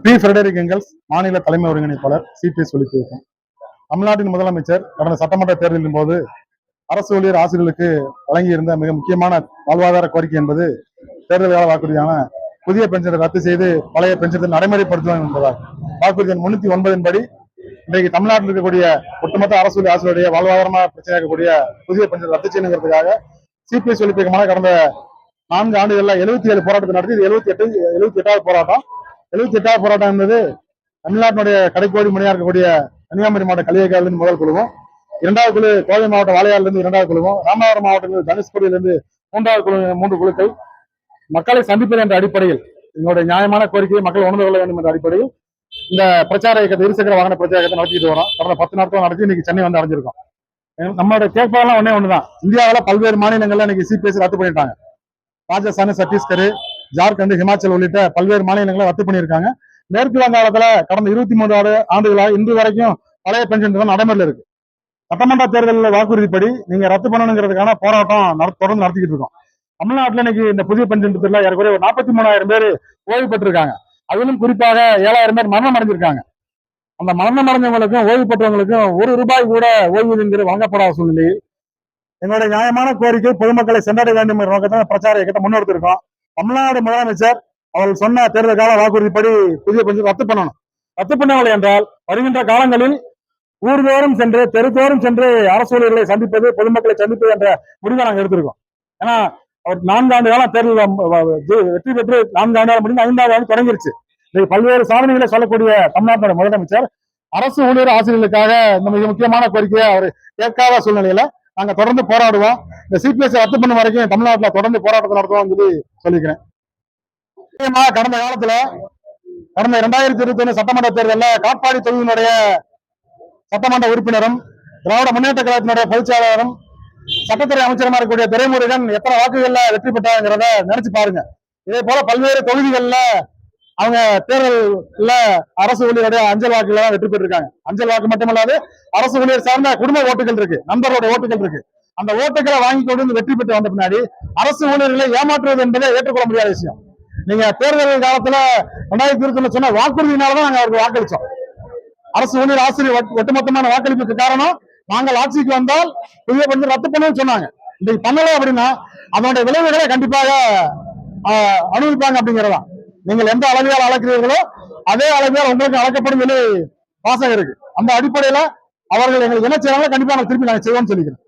B. Frederick Engels, மாநில தலைமை ஒருங்கிணைப்பாளர், சிபிஎஸ் ஒழிப்பு இயக்கம். தமிழ்நாட்டின் முதலமைச்சர் கடந்த சட்டமன்ற தேர்தலின் போது அரசு ஊழியர் ஆசிரியர்களுக்கு வழங்கியிருந்த மிக முக்கியமான வாழ்வாதார கோரிக்கை என்பது தேர்தல் கால வாக்குறுதியான புதிய பென்ஷனை ரத்து செய்து பழைய பென்ஷனை நடைமுறைப்படுத்துவோம் என்பதால் வாக்குறுதி 309 படி இன்றைக்கு தமிழ்நாட்டில் இருக்கக்கூடிய ஒட்டுமொத்த அரசு ஊழியர் ஆசிரியருடைய வாழ்வாதாரமாக பிரச்சனை இருக்கக்கூடிய புதிய பென்ஷன் ரத்து செய்யணுங்கிறதுக்காக சிபிஎஸ் ஒழிப்பு இயக்கமான கடந்த 4 ஆண்டுகள்ல 77 போராட்டத்தை நடத்தி இது 78வது போராட்டம். 78வது போராட்டம் என்பது தமிழ்நாட்டினுடைய கடைக்கோடி முனையா இருக்கக்கூடிய கன்னியாகுமரி மாவட்ட கலியக்காவிலிருந்து முதல் குழுவும், 2வது குழு கோவை மாவட்ட வாளையாறிலிருந்து 2வது குழுவும், ராமநாதபுரம் மாவட்டத்தில் தனுஷ்கோடியிலிருந்து 3வது குழு 3 குழுக்கள் மக்களை சந்திப்பது என்ற அடிப்படையில் எங்களுடைய நியாயமான கோரிக்கையை மக்கள் உணர்ந்து கொள்ள வேண்டும் என்ற அடிப்படையில் இந்த பிரச்சார இயக்கத்தை இருசக்கர வாகன பிரச்சார இயக்கத்தை நடத்திட்டு வரோம். கடந்த 10 நாட்கள் நடத்தி இன்னைக்கு சென்னை வந்து அடைஞ்சிருக்கோம். நம்மளோட கேட்பாலாம் ஒண்ணுதான். இந்தியாவில் பல்வேறு மாநிலங்கள்ல இன்னைக்கு சிபிஎஸ் ரத்து பண்ணிட்டாங்க. ராஜஸ்தான், சத்தீஸ்கர், ஜார்க்கண்ட், ஹிமாச்சல் உள்ளிட்ட பல்வேறு மாநிலங்களை ரத்து பண்ணியிருக்காங்க. மேற்கு வங்காளத்துல கடந்த 23 ஆண்டுகளாக இன்று வரைக்கும் பழைய பென்ஷன் தான் நடைமுறையில் இருக்கு. சட்டமன்ற தேர்தலில் வாக்குறுதிப்படி நீங்க ரத்து பண்ணணுங்கிறதுக்கான போராட்டம் தொடர்ந்து நடத்திக்கிட்டு இருக்கோம். தமிழ்நாட்டில் இன்னைக்கு இந்த புதிய பென்ஷன் திட்டத்தில் ஏறக்குறைய 43,000 பேர் ஓய்வு பெற்றிருக்காங்க. அதிலும் குறிப்பாக 7,000 பேர் மரணம் அடைஞ்சிருக்காங்க. அந்த மரணம் அடைஞ்சவங்களுக்கும் ஓய்வு பெற்றவங்களுக்கும் ₹1 கூட ஓய்வூதியம் வழங்கப்படாத சூழ்நிலையில் எங்களுடைய நியாயமான கோரிக்கை பொதுமக்களை சென்றடைய வேண்டும் என்ற நோக்கத்தை பிரச்சார இயக்கத்தை முன்னெடுத்திருக்கோம். தமிழ்நாடு முதலமைச்சர் அவர்கள் சொன்ன தேர்தல் கால வாக்குறுதிப்படி புதிய பென்ஷன் ரத்து பண்ணணும். ரத்து பண்ணவில்லை என்றால் வருகின்ற காலங்களில் ஊர்தோறும் சென்று தெருத்தோறும் சென்று அரசு ஊழியர்களை சந்திப்பது, பொதுமக்களை சந்திப்பது என்ற முடிவை நாங்கள் எடுத்திருக்கோம். ஏன்னா அவர் 4 ஆண்டு காலம் தேர்தல் வெற்றி பெற்று 4 ஆண்டு காலம் முடிந்து 5வது ஆண்டு தொடங்கிருச்சு. பல்வேறு சாதனைகளை சொல்லக்கூடிய தமிழ்நாட்டினுடைய முதலமைச்சர் அரசு ஊழியர் ஆசிரியர்களுக்காக இந்த மிக முக்கியமான கோரிக்கையை அவர் கேட்காத சூழ்நிலையில நாங்க தொடர்ந்து போராடுவோம். இந்த சிபிஎஸ் ரத்து பண்ண வரைக்கும் தமிழ்நாட்டில் தொடர்ந்து போராட்டத்தை நடத்துவோம் சொல்லி சொல்லிக்கிறேன். கடந்த காலத்துல கடந்த 2021 சட்டமன்ற தேர்தலில் காட்பாடி தொகுதியினுடைய சட்டமன்ற உறுப்பினரும் திராவிட முன்னேற்ற கழகத்தினுடைய பொதுச்செயலாளரும் சட்டத்துறை அமைச்சரமா இருக்கக்கூடிய துரைமுருகன் எத்தனை வாக்குகள்ல வெற்றி பெற்றாங்கிறத நினைச்சு பாருங்க. இதே போல பல்வேறு தொகுதிகள்ல அவங்க தேர்தல்ல அரசு ஊழியருடைய அஞ்சல் வாக்குல வெற்றி பெற்றிருக்காங்க. அஞ்சல் வாக்கு மட்டுமல்லாது அரசு ஊழியர் சார்ந்த குடும்ப ஓட்டுகள் இருக்கு, நண்பரோட ஓட்டுகள் இருக்கு. அந்த ஓட்டுகளை வாங்கி கொண்டு வெற்றி பெற்று வந்த பின்னாடி அரசு ஊழியர்களை ஏமாற்றுவது என்பதை ஏற்றுக்கொள்ள முடியாத விஷயம். நீங்க தேர்தல் காலத்துல 2021 சொன்ன வாக்குறுதியினாலதான் நாங்க அவருக்கு வாக்களிச்சோம். அரசு ஊழியர் ஆசிரியர் ஒட்டுமொத்தமான வாக்களிப்புக்கு காரணம் நாங்கள் ஆட்சிக்கு வந்தால் புதிய பென்ஷன் ரத்து பண்ணணும்னு சொன்னாங்க. இன்னைக்கு பண்ணல அப்படின்னா அதனுடைய விளைவுகளை கண்டிப்பாக அனுபவிப்பாங்க அப்படிங்கிறதா. நீங்கள் எந்த அளவியால் அளக்கிறீர்களோ அதே அளவியால் உங்களுக்கு அளக்கப்படும் வாசகம் இருக்கு. அந்த அடிப்படையில அவர்கள் எங்களுக்கு என்ன செய்யறாங்களோ கண்டிப்பா திருப்பி நாங்கள் செய்வோம்னு சொல்லிக்கிறேன்.